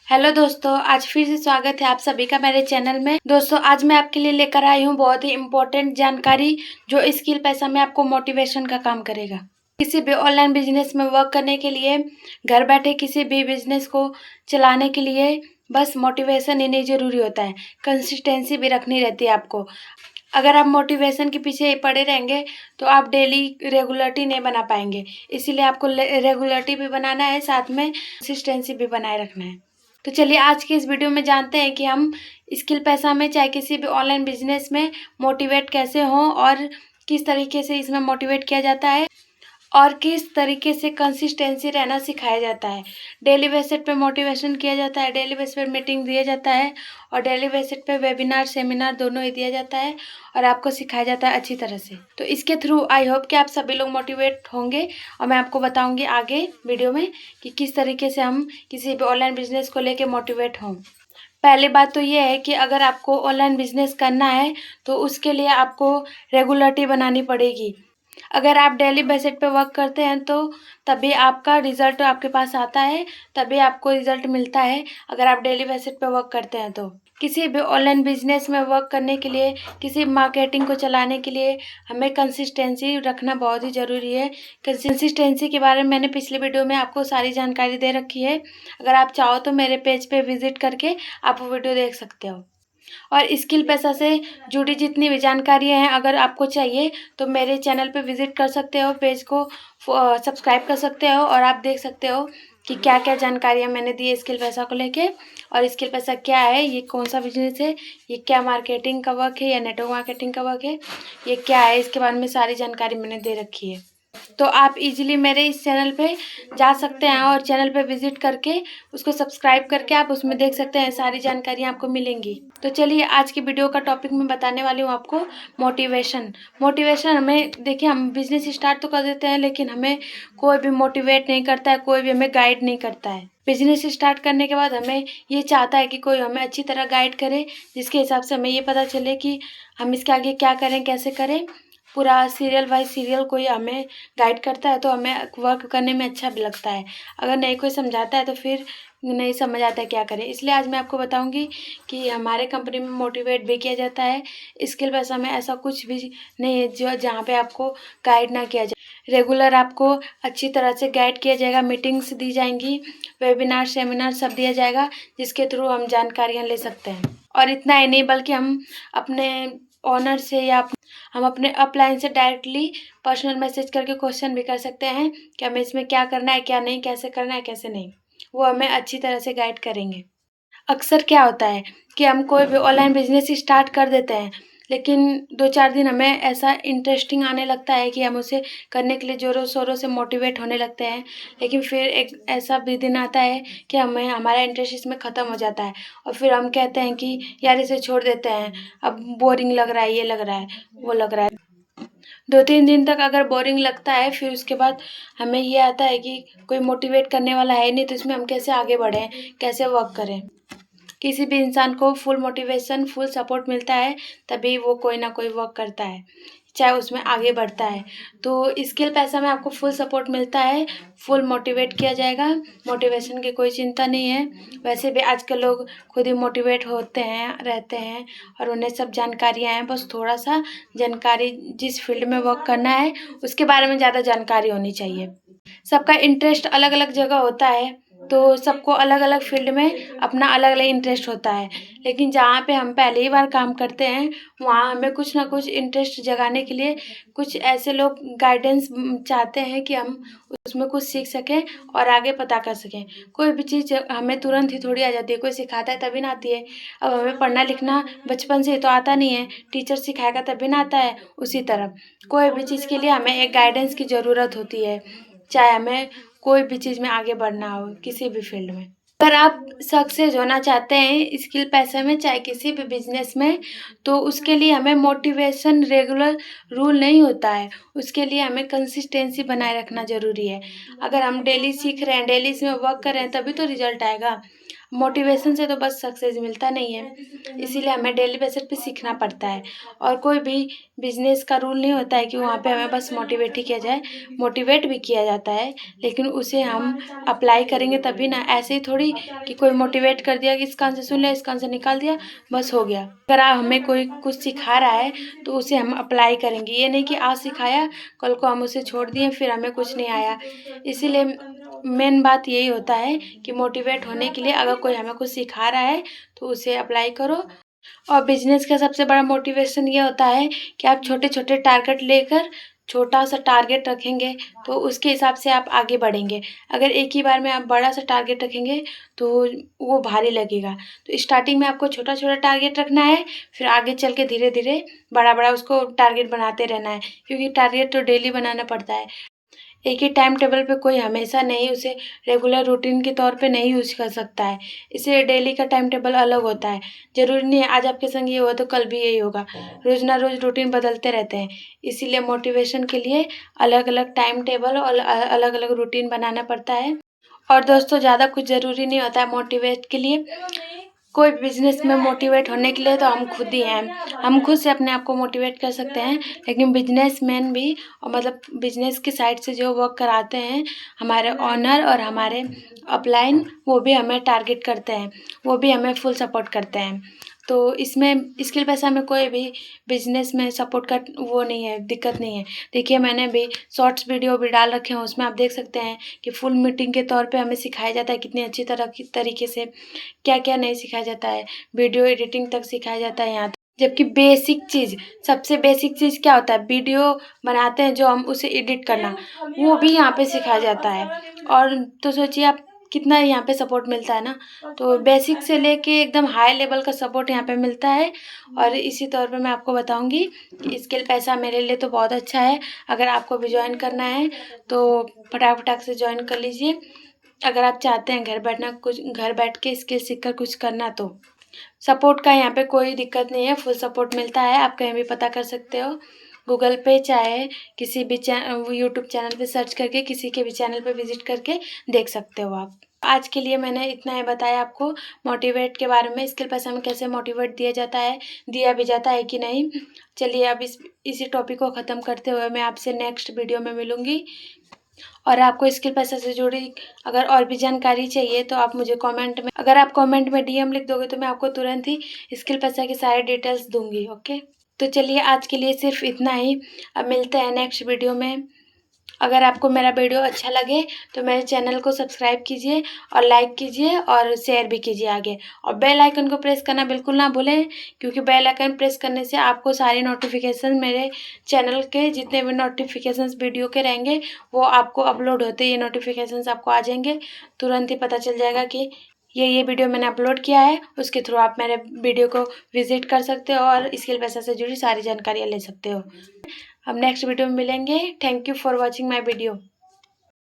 Hello दोस्तों, आज फिर से स्वागत है आप सभी का मेरे चैनल में। दोस्तों, आज मैं आपके लिए लेकर आई हूँ बहुत ही इम्पोर्टेंट जानकारी जो स्किल पैसा में आपको मोटिवेशन का काम करेगा। किसी भी ऑनलाइन बिजनेस में वर्क करने के लिए, घर बैठे किसी भी बिजनेस को चलाने के लिए बस मोटिवेशन ही नहीं ज़रूरी होता है, कंसिस्टेंसी भी रखनी रहती है आपको। अगर आप मोटिवेशन के पीछे पड़े रहेंगे तो आप डेली रेगुलरिटी नहीं बना पाएंगे। इसीलिए आपको रेगुलरिटी भी बनाना है, साथ में कंसिस्टेंसी भी बनाए रखना है। तो चलिए आज की इस वीडियो में जानते हैं कि हम स्किल पैसा में चाहे किसी भी ऑनलाइन बिजनेस में मोटिवेट कैसे हों और किस तरीके से इसमें मोटिवेट किया जाता है और किस तरीके से कंसिस्टेंसी रहना सिखाया जाता है। डेली बेसिस पे मोटिवेशन किया जाता है, डेली बेसिस पे मीटिंग दिया जाता है और डेली बेसिस पे वेबिनार सेमिनार दोनों ही दिया जाता है और आपको सिखाया जाता है अच्छी तरह से। तो इसके थ्रू आई होप कि आप सभी लोग मोटिवेट होंगे और मैं आपको बताऊंगी आगे वीडियो में कि किस तरीके से हम किसी भी ऑनलाइन बिजनेस को लेकर मोटिवेट हों। पहली बात तो ये है कि अगर आपको ऑनलाइन बिजनेस करना है तो उसके लिए आपको रेगुलरिटी बनानी पड़ेगी। अगर आप डेली बेसिस पे वर्क करते हैं तो तभी आपका रिज़ल्ट आपके पास आता है, तभी आपको रिज़ल्ट मिलता है अगर आप डेली बेसिस पे वर्क करते हैं तो। किसी भी ऑनलाइन बिजनेस में वर्क करने के लिए, किसी मार्केटिंग को चलाने के लिए हमें कंसिस्टेंसी रखना बहुत ही ज़रूरी है। कंसिस्टेंसी के बारे में मैंने पिछले वीडियो में आपको सारी जानकारी दे रखी है। अगर आप चाहो तो मेरे पेज पे विजिट करके आप वो वीडियो देख सकते हो। और स्किल पैसा से जुड़ी जितनी भी जानकारियाँ हैं अगर आपको चाहिए तो मेरे चैनल पे विज़िट कर सकते हो, पेज को सब्सक्राइब कर सकते हो और आप देख सकते हो कि क्या क्या जानकारियाँ मैंने दी है स्किल पैसा को लेके। और स्किल पैसा क्या है, ये कौन सा बिजनेस है, ये क्या मार्केटिंग का वर्क है या नेटवर्क मार्केटिंग का वर्क है, ये क्या है, इसके बारे में सारी जानकारी मैंने दे रखी है। तो आप इजीली मेरे इस चैनल पे जा सकते हैं और चैनल पे विजिट करके उसको सब्सक्राइब करके आप उसमें देख सकते हैं, सारी जानकारियाँ आपको मिलेंगी। तो चलिए आज की वीडियो का टॉपिक मैं बताने वाली हूँ आपको मोटिवेशन। मोटिवेशन हमें, देखिए हम बिजनेस स्टार्ट तो कर देते हैं लेकिन हमें कोई भी मोटिवेट नहीं करता है, कोई भी हमें गाइड नहीं करता है। बिजनेस स्टार्ट करने के बाद हमें ये चाहता है कि कोई हमें अच्छी तरह गाइड करे, जिसके हिसाब से हमें ये पता चले कि हम इसके आगे क्या करें, कैसे करें। पूरा सीरियल बाय सीरियल कोई हमें गाइड करता है तो हमें वर्क करने में अच्छा भी लगता है। अगर नहीं कोई समझाता है तो फिर नहीं समझ आता है क्या करें। इसलिए आज मैं आपको बताऊंगी कि हमारे कंपनी में मोटिवेट भी किया जाता है। स्किल पैसा में ऐसा कुछ भी नहीं है जो जहाँ पे आपको गाइड ना किया जाए। रेगुलर आपको अच्छी तरह से गाइड किया जाएगा, मीटिंग्स दी जाएंगी, वेबिनार सेमिनार सब दिया जाएगा जिसके थ्रू हम जानकारियाँ ले सकते हैं। और इतना ही नहीं बल्कि हम अपने ओनर से या हम अपने अपलाइन से डायरेक्टली पर्सनल मैसेज करके क्वेश्चन भी कर सकते हैं कि हमें इसमें क्या करना है, क्या नहीं, कैसे करना है, कैसे नहीं। वो हमें अच्छी तरह से गाइड करेंगे। अक्सर क्या होता है कि हम कोई भी ऑनलाइन बिजनेस स्टार्ट कर देते हैं लेकिन 2-4 दिन हमें ऐसा इंटरेस्टिंग आने लगता है कि हम उसे करने के लिए ज़ोरों शोरों से मोटिवेट होने लगते हैं। लेकिन फिर एक ऐसा भी दिन आता है कि हमें हमारा इंटरेस्ट इसमें ख़त्म हो जाता है और फिर हम कहते हैं कि यार इसे छोड़ देते हैं, अब बोरिंग लग रहा है, ये लग रहा है, वो लग रहा है। 2-3 दिन तक अगर बोरिंग लगता है फिर उसके बाद हमें ये आता है कि कोई मोटिवेट करने वाला है नहीं, तो इसमें हम कैसे आगे बढ़ें, कैसे वर्क करें। किसी भी इंसान को फुल मोटिवेशन, फुल सपोर्ट मिलता है तभी वो कोई ना कोई वर्क करता है, चाहे उसमें आगे बढ़ता है। तो स्किल पैसा में आपको फुल सपोर्ट मिलता है, फुल मोटिवेट किया जाएगा, मोटिवेशन की कोई चिंता नहीं है। वैसे भी आजकल लोग खुद ही मोटिवेट होते हैं, रहते हैं और उन्हें सब जानकारियाँ हैं। बस थोड़ा सा जानकारी, जिस फील्ड में वर्क करना है उसके बारे में ज़्यादा जानकारी होनी चाहिए। सबका इंटरेस्ट अलग अलग जगह होता है तो सबको अलग अलग फील्ड में अपना अलग अलग इंटरेस्ट होता है। लेकिन जहाँ पे हम पहले ही बार काम करते हैं वहाँ हमें कुछ ना कुछ इंटरेस्ट जगाने के लिए कुछ ऐसे लोग गाइडेंस चाहते हैं कि हम उसमें कुछ सीख सकें और आगे पता कर सकें। कोई भी चीज़ हमें तुरंत ही थोड़ी आ जाती है, कोई सिखाता है तभी ना आती है। अब हमें पढ़ना लिखना बचपन से तो आता नहीं है, टीचर सिखाएगा तभी ना आता है। उसी तरह कोई भी चीज़ के लिए हमें एक गाइडेंस की ज़रूरत होती है, चाहे हमें कोई भी चीज़ में आगे बढ़ना हो, किसी भी फील्ड में। अगर आप सक्सेस होना चाहते हैं स्किल पैसे में, चाहे किसी भी बिजनेस में, तो उसके लिए हमें मोटिवेशन रेगुलर रूल नहीं होता है, उसके लिए हमें कंसिस्टेंसी बनाए रखना ज़रूरी है। अगर हम डेली सीख रहे हैं, डेली इसमें वर्क कर रहे हैं तभी तो रिजल्ट आएगा। मोटिवेशन से तो बस सक्सेस मिलता नहीं है, इसीलिए हमें डेली बेसिस पे सीखना पड़ता है। और कोई भी बिजनेस का रूल नहीं होता है कि वहाँ पे हमें बस मोटिवेट ही किया जाए, मोटिवेट भी किया जाता है, लेकिन उसे हम अप्लाई करेंगे तभी ना। ऐसे ही थोड़ी कि कोई मोटिवेट कर दिया कि इसका आंसर सुन लिया, इसका आंसर निकाल दिया, बस हो गया। अगर हमें कोई कुछ सिखा रहा है तो उसे हम अप्लाई करेंगे, ये नहीं कि आज सिखाया कल को हम उसे छोड़ दिए फिर हमें कुछ नहीं आया। इसीलिए मेन बात यही होता है कि मोटिवेट होने के लिए अगर कोई हमें कुछ सिखा रहा है तो उसे अप्लाई करो। और बिजनेस का सबसे बड़ा मोटिवेशन ये होता है कि आप छोटे छोटे टारगेट लेकर छोटा सा टारगेट रखेंगे तो उसके हिसाब से आप आगे बढ़ेंगे। अगर एक ही बार में आप बड़ा सा टारगेट रखेंगे तो वो भारी लगेगा। तो स्टार्टिंग में आपको छोटा छोटा टारगेट रखना है, फिर आगे चल के धीरे धीरे बड़ा बड़ा उसको टारगेट बनाते रहना है, क्योंकि टारगेट तो डेली बनाना पड़ता है। एक ही टाइम टेबल पे कोई हमेशा नहीं उसे रेगुलर रूटीन के तौर पे नहीं यूज कर सकता है, इसलिए डेली का टाइम टेबल अलग होता है। ज़रूरी नहीं है आज आपके संग ये हुआ तो कल भी यही होगा, रोज़ ना रोज़ रूटीन बदलते रहते हैं। इसीलिए मोटिवेशन के लिए अलग अलग टाइम टेबल और अलग अलग रूटीन बनाना पड़ता है। और दोस्तों ज़्यादा कुछ ज़रूरी नहीं होता है मोटिवेट के लिए। कोई बिजनेस में मोटिवेट होने के लिए तो हम खुद ही हैं, हम खुद से अपने आप को मोटिवेट कर सकते हैं। लेकिन बिजनेसमैन भी और मतलब बिजनेस की साइड से जो वर्क कराते हैं हमारे ऑनर और हमारे अपलाइन, वो भी हमें टारगेट करते हैं, वो भी हमें फुल सपोर्ट करते हैं। तो इसमें स्किल पैसा में कोई भी बिजनेस में सपोर्ट का वो नहीं है, दिक्कत नहीं है। देखिए मैंने भी शॉर्ट्स वीडियो भी डाल रखे हैं, उसमें आप देख सकते हैं कि फुल मीटिंग के तौर पे हमें सिखाया जाता है कितनी अच्छी तरीके से क्या क्या नहीं सिखाया जाता है, वीडियो एडिटिंग तक सिखाया जाता है यहाँ तक। जबकि बेसिक चीज़, सबसे बेसिक चीज़ क्या होता है, वीडियो बनाते हैं जो हम उसे एडिट करना, वो भी यहाँ पे सिखाया जाता है। और तो सोचिए आप कितना यहाँ पे सपोर्ट मिलता है ना। तो बेसिक से लेके एकदम हाई लेवल का सपोर्ट यहाँ पे मिलता है। और इसी तौर पे मैं आपको बताऊंगी कि स्किल पैसा मेरे लिए तो बहुत अच्छा है। अगर आपको भी ज्वाइन करना है तो फटाफट से ज्वाइन कर लीजिए। अगर आप चाहते हैं घर बैठ के स्किल सीख कर कुछ करना, तो सपोर्ट का यहाँ पे कोई दिक्कत नहीं है, फुल सपोर्ट मिलता है। आप कहीं भी पता कर सकते हो, गूगल पे चाहे किसी भी यूट्यूब चैनल पे सर्च करके किसी के भी चैनल पे विजिट करके देख सकते हो आप। आज के लिए मैंने इतना ही बताया आपको मोटिवेट के बारे में, स्किल पैसा में कैसे मोटिवेट दिया जाता है, दिया भी जाता है कि नहीं। चलिए अब इसी टॉपिक को ख़त्म करते हुए मैं आपसे नेक्स्ट वीडियो में मिलूँगी। और आपको स्किल पैसा से जुड़ी अगर और भी जानकारी चाहिए तो आप मुझे अगर आप कमेंट में डीएम लिख दोगे तो मैं आपको तुरंत ही स्किल पैसा की सारे डिटेल्स दूंगी। ओके, तो चलिए आज के लिए सिर्फ इतना ही। अब मिलते हैं नेक्स्ट वीडियो में। अगर आपको मेरा वीडियो अच्छा लगे तो मेरे चैनल को सब्सक्राइब कीजिए और लाइक कीजिए और शेयर भी कीजिए आगे। और बेल आइकन को प्रेस करना बिल्कुल ना भूलें, क्योंकि बेल आइकन प्रेस करने से आपको सारी नोटिफिकेशन, मेरे चैनल के जितने भी नोटिफिकेशंस वीडियो के रहेंगे वो आपको अपलोड होते ये नोटिफिकेशंस आपको आ जाएंगे। तुरंत ही पता चल जाएगा कि ये वीडियो मैंने अपलोड किया है। उसके थ्रू आप मेरे वीडियो को विजिट कर सकते हो और स्किल पैसा से जुड़ी सारी जानकारियाँ ले सकते हो। हम नेक्स्ट वीडियो में मिलेंगे। Thank you for watching my video.